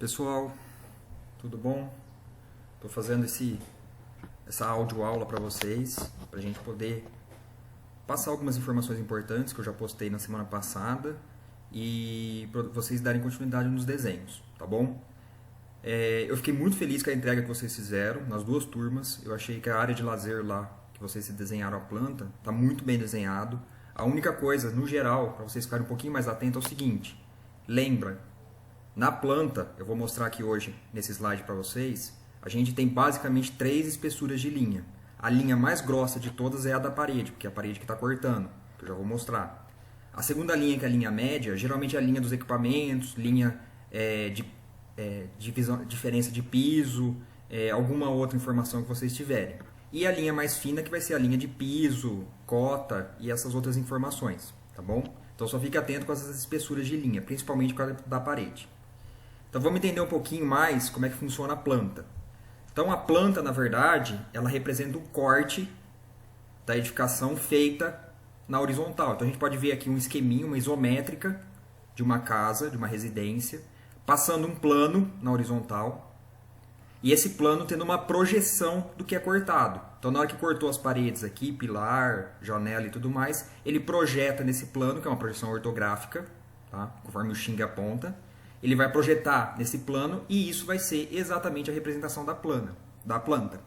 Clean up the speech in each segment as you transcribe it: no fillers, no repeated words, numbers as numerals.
Pessoal, tudo bom? Estou fazendo essa audioaula para vocês, para a gente poder passar algumas informações importantes que eu já postei na semana passada e para vocês darem continuidade nos desenhos, tá bom? Eu fiquei muito feliz com a entrega que vocês fizeram nas duas turmas. Eu achei que a área de lazer lá, que vocês se desenharam a planta, está muito bem desenhado. A única coisa, no geral, para vocês ficarem um pouquinho mais atentos é o seguinte: lembra, na planta, eu vou mostrar aqui hoje, nesse slide para vocês, a gente tem basicamente 3 espessuras de linha. A linha mais grossa de todas é a da parede, porque é a parede que está cortando, que eu já vou mostrar. A segunda linha, que é a linha média, geralmente é a linha dos equipamentos, linha diferença de piso, alguma outra informação que vocês tiverem. E a linha mais fina, que vai ser a linha de piso, cota e essas outras informações, tá bom? Então só fique atento com essas espessuras de linha, principalmente com a da parede. Então vamos entender um pouquinho mais como é que funciona a planta. Então a planta, na verdade, ela representa o corte da edificação feita na horizontal. Então a gente pode ver aqui um esqueminha, uma isométrica de uma casa, de uma residência, passando um plano na horizontal e esse plano tendo uma projeção do que é cortado. Então na hora que cortou as paredes aqui, pilar, janela e tudo mais, ele projeta nesse plano, que é uma projeção ortográfica, tá? Conforme o Xing aponta. Ele vai projetar nesse plano e isso vai ser exatamente a representação da planta.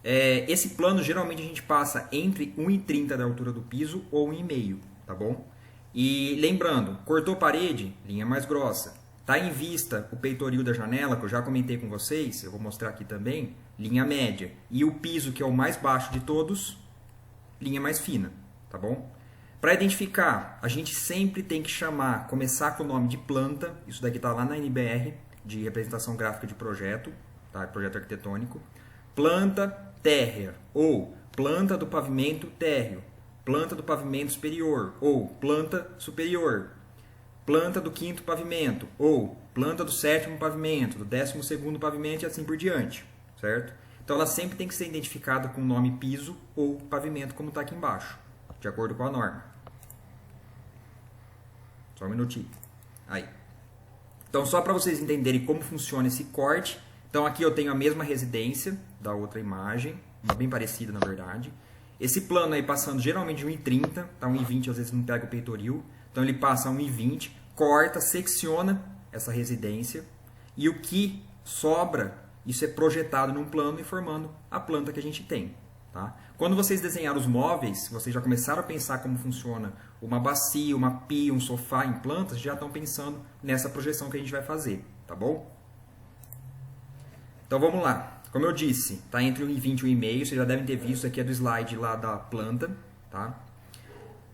Esse plano geralmente a gente passa entre 1,30 da altura do piso ou 1,5, tá bom? E lembrando, cortou parede, linha mais grossa. Está em vista o peitoril da janela, que eu já comentei com vocês, eu vou mostrar aqui também, linha média. E o piso, que é o mais baixo de todos, linha mais fina, tá bom? Para identificar, a gente sempre tem que começar com o nome de planta. Isso daqui está lá na NBR, de representação gráfica de projeto, tá? Projeto arquitetônico. Planta térrea, ou planta do pavimento térreo, planta do pavimento superior, ou planta superior, planta do 5º pavimento, ou planta do 7º pavimento, do 12º pavimento e assim por diante, certo? Então ela sempre tem que ser identificada com o nome piso ou pavimento, como está aqui embaixo, de acordo com a norma. Só um minutinho. Aí. Então, só para vocês entenderem como funciona esse corte. Então, aqui eu tenho a mesma residência da outra imagem, bem parecida na verdade. Esse plano aí passando geralmente de 1,30, tá? 1,20 às vezes não pega o peitoril. Então, ele passa 1,20, corta, secciona essa residência. E o que sobra, isso é projetado num plano e formando a planta que a gente tem. Tá? Quando vocês desenharam os móveis, vocês já começaram a pensar como funciona uma bacia, uma pia, um sofá em plantas, já estão pensando nessa projeção que a gente vai fazer, tá bom? Então vamos lá. Como eu disse, está entre 1,20 e 1,5, vocês já devem ter visto, aqui é do slide lá da planta. Tá?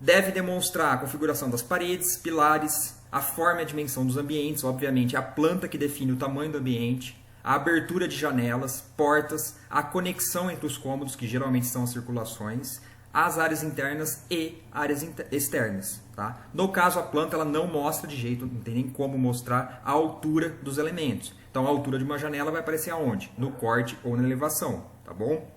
Deve demonstrar a configuração das paredes, pilares, a forma e a dimensão dos ambientes, obviamente a planta que define o tamanho do ambiente, a abertura de janelas, portas, a conexão entre os cômodos, que geralmente são as circulações, as áreas internas e áreas externas. Tá? No caso, a planta ela não mostra de jeito, não tem nem como mostrar a altura dos elementos. Então, a altura de uma janela vai aparecer aonde? No corte ou na elevação. Tá bom?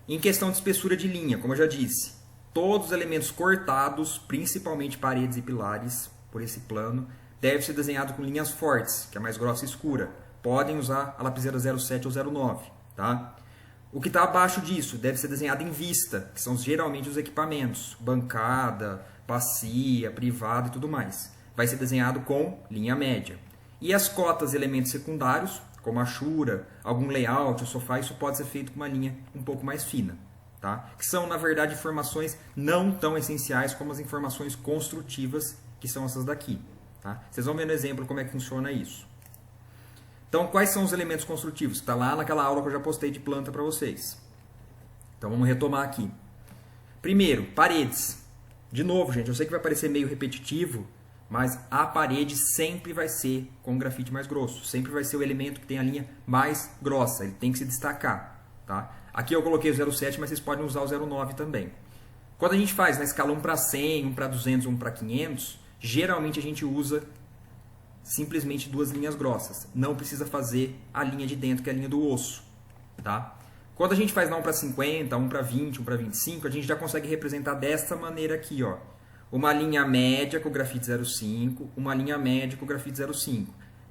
Em questão de espessura de linha, como eu já disse, todos os elementos cortados, principalmente paredes e pilares, por esse plano, deve ser desenhado com linhas fortes, que é mais grossa e escura. Podem usar a lapiseira 07 ou 09. Tá? O que está abaixo disso deve ser desenhado em vista, que são geralmente os equipamentos, bancada, bacia, privada e tudo mais. Vai ser desenhado com linha média. E as cotas e elementos secundários, como a chura, algum layout, o sofá, isso pode ser feito com uma linha um pouco mais fina. Tá? Que são, na verdade, informações não tão essenciais como as informações construtivas, que são essas daqui. Tá? Vocês vão ver no exemplo como é que funciona isso. Então, quais são os elementos construtivos? Está lá naquela aula que eu já postei de planta para vocês. Então, vamos retomar aqui. Primeiro, paredes. De novo, gente, eu sei que vai parecer meio repetitivo, mas a parede sempre vai ser com grafite mais grosso. Sempre vai ser o elemento que tem a linha mais grossa. Ele tem que se destacar. Tá? Aqui eu coloquei o 07, mas vocês podem usar o 09 também. Quando a gente faz na escala 1 para 100, 1 para 200, 1 para 500, geralmente a gente usa simplesmente 2 linhas grossas. Não precisa fazer a linha de dentro, que é a linha do osso. Tá? Quando a gente faz na 1 para 50, 1 para 20, 1 para 25, a gente já consegue representar dessa maneira aqui. Ó. Uma linha média com grafite 0,5, uma linha média com grafite 0,5.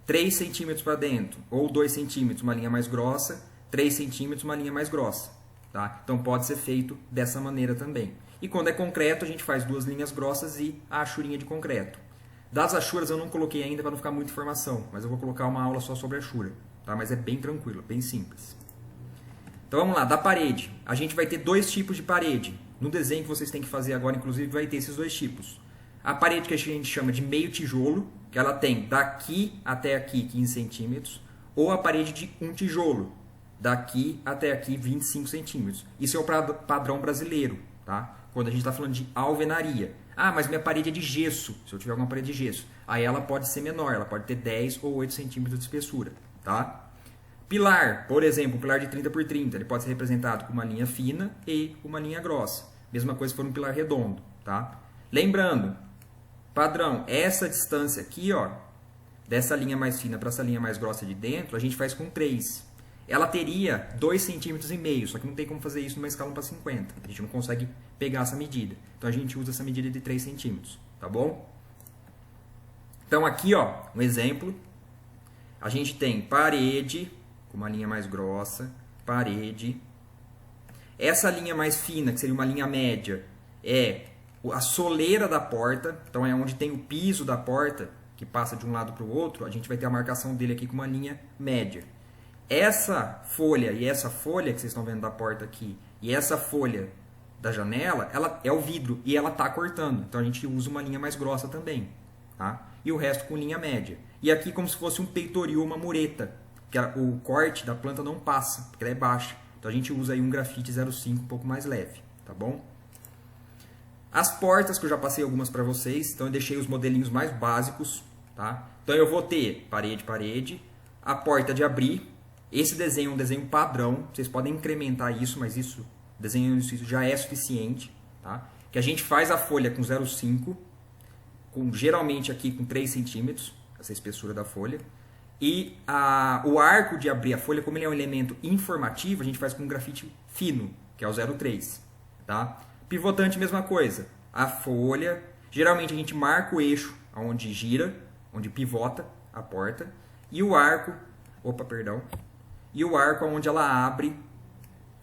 3 centímetros para dentro, ou 2 centímetros, uma linha mais grossa, 3 centímetros, uma linha mais grossa. Tá? Então pode ser feito dessa maneira também. E quando é concreto, a gente faz 2 linhas grossas e a achurinha de concreto. Das achuras eu não coloquei ainda para não ficar muita informação, mas eu vou colocar uma aula só sobre achura. Tá? Mas é bem tranquilo, bem simples. Então vamos lá, da parede. A gente vai ter 2 tipos de parede. No desenho que vocês têm que fazer agora, inclusive, vai ter esses 2 tipos. A parede que a gente chama de meio tijolo, que ela tem daqui até aqui 15 centímetros, ou a parede de um tijolo, daqui até aqui 25 centímetros. Isso é o padrão brasileiro, tá? Quando a gente está falando de alvenaria. Ah, mas minha parede é de gesso. Se eu tiver alguma parede de gesso, aí ela pode ser menor, ela pode ter 10 ou 8 centímetros de espessura, tá? Pilar, por exemplo, um pilar de 30 por 30, ele pode ser representado com uma linha fina e uma linha grossa. Mesma coisa se for um pilar redondo, tá? Lembrando, padrão, essa distância aqui, ó, dessa linha mais fina para essa linha mais grossa de dentro, a gente faz com 3. Ela teria 2,5 cm, só que não tem como fazer isso numa escala 1 para 50. A gente não consegue pegar essa medida. Então a gente usa essa medida de 3 centímetros, tá bom? Então aqui, ó, um exemplo. A gente tem parede, com uma linha mais grossa, parede. Essa linha mais fina, que seria uma linha média, é a soleira da porta. Então é onde tem o piso da porta, que passa de um lado para o outro. A gente vai ter a marcação dele aqui com uma linha média. Essa folha e essa folha que vocês estão vendo da porta aqui, e essa folha da janela, ela é o vidro e ela está cortando. Então a gente usa uma linha mais grossa também. Tá? E o resto com linha média. E aqui como se fosse um peitoril, uma mureta. Que o corte da planta não passa, porque ela é baixa. Então a gente usa aí um grafite 0,5 um pouco mais leve. Tá bom? As portas, que eu já passei algumas para vocês. Então eu deixei os modelinhos mais básicos. Tá? Então eu vou ter parede, parede. A porta de abrir. Esse desenho é um desenho padrão, vocês podem incrementar isso, mas isso já é suficiente. Tá? Que a gente faz a folha com 0,5, geralmente aqui com 3 centímetros, essa espessura da folha. E o arco de abrir a folha, como ele é um elemento informativo, a gente faz com um grafite fino, que é o 0,3. Tá? Pivotante, mesma coisa. A folha, geralmente a gente marca o eixo onde gira, onde pivota a porta. E o arco, e o arco onde ela abre,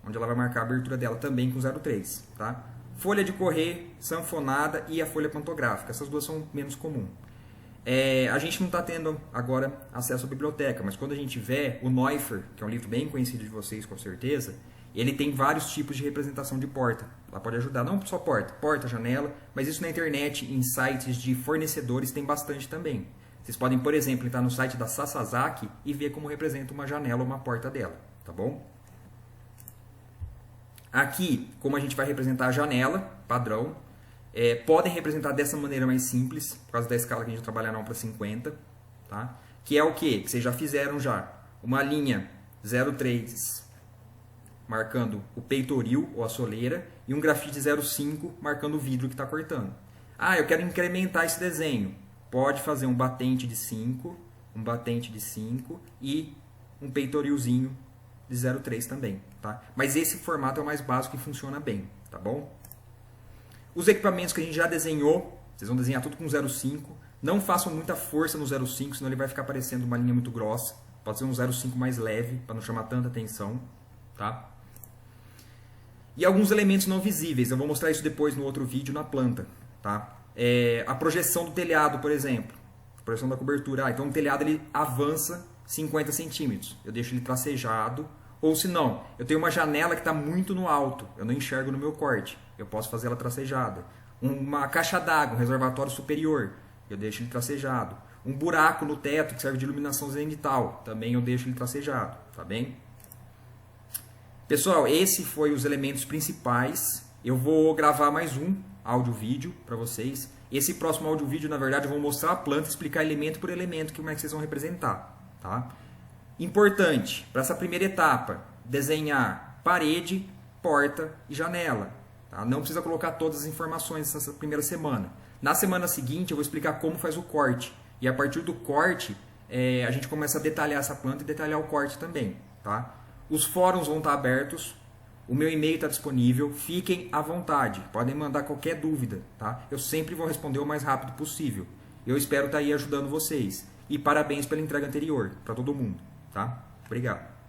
onde ela vai marcar a abertura dela também com 0,3. Tá? Folha de correr, sanfonada e a folha pantográfica. Essas duas são menos comuns. A gente não está tendo agora acesso à biblioteca, mas quando a gente tiver, o Neuffer, que é um livro bem conhecido de vocês com certeza, ele tem vários tipos de representação de porta. Ela pode ajudar, não só porta, janela, mas isso na internet, em sites de fornecedores, tem bastante também. Vocês podem, por exemplo, entrar no site da Sasazaki e ver como representa uma janela ou uma porta dela, tá bom? Aqui, como a gente vai representar a janela, padrão, podem representar dessa maneira mais simples, por causa da escala que a gente vai trabalhar na 1 para 50, tá? Que é o quê? Que vocês já fizeram já. Uma linha 0,3 marcando o peitoril ou a soleira e um grafite 0,5 marcando o vidro que está cortando. Ah, eu quero incrementar esse desenho. Pode fazer um batente de 5, um batente de 5 e um peitorilzinho de 0,3 também, tá? Mas esse formato é o mais básico e funciona bem, tá bom? Os equipamentos que a gente já desenhou, vocês vão desenhar tudo com 0,5. Não façam muita força no 0,5, senão ele vai ficar parecendo uma linha muito grossa. Pode ser um 0,5 mais leve, para não chamar tanta atenção, tá? E alguns elementos não visíveis, eu vou mostrar isso depois no outro vídeo na planta, tá? A projeção do telhado, por exemplo, a projeção da cobertura. Então o telhado ele avança 50 centímetros, eu deixo ele tracejado, ou se não, eu tenho uma janela que está muito no alto, eu não enxergo no meu corte, eu posso fazer ela tracejada. Uma caixa d'água, um reservatório superior, eu deixo ele tracejado. Um buraco no teto que serve de iluminação zenital, também eu deixo ele tracejado, tá bem? Pessoal, esse foi os elementos principais. Eu vou gravar mais um áudio-vídeo para vocês. Esse próximo áudio-vídeo, na verdade, eu vou mostrar a planta, explicar elemento por elemento como é que vocês vão representar, tá? Importante, para essa primeira etapa, desenhar parede, porta e janela. Tá? Não precisa colocar todas as informações nessa primeira semana. Na semana seguinte, eu vou explicar como faz o corte. E a partir do corte, a gente começa a detalhar essa planta e detalhar o corte também, tá? Os fóruns vão estar abertos. O meu e-mail está disponível, fiquem à vontade, podem mandar qualquer dúvida, tá? Eu sempre vou responder o mais rápido possível. Eu espero estar aí ajudando vocês. E parabéns pela entrega anterior, para todo mundo. Tá? Obrigado.